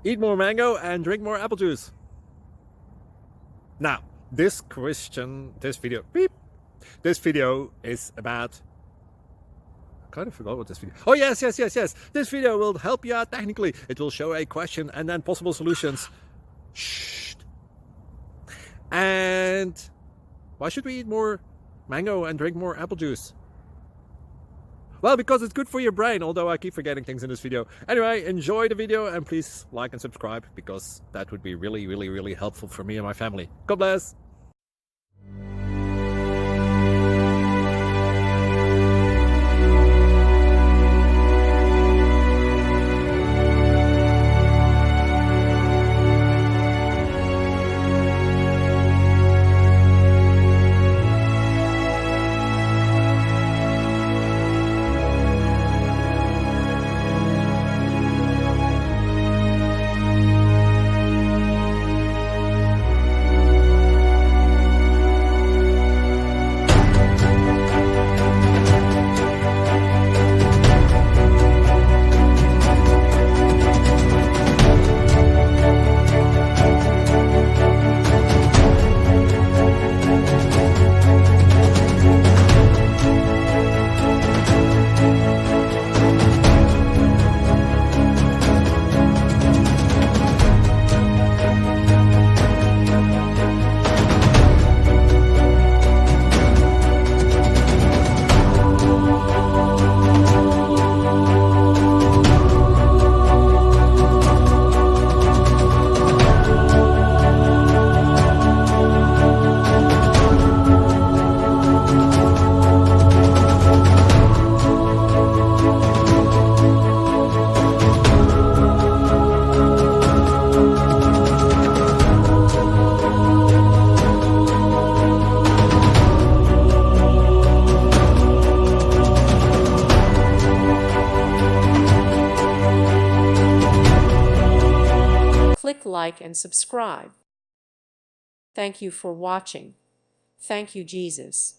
Eat more mango and drink more apple juice. Now, this video is about... I kind of forgot what this video... Oh, yes. This video will help you out technically. It will show a question and then possible solutions. Shh. And why should we eat more mango and drink more apple juice? Well, because it's good for your brain, although I keep forgetting things in this video. Anyway, enjoy the video and please like and subscribe, because that would be really helpful for me and my family. God bless! Click like and subscribe. Thank you for watching. Thank you, Jesus.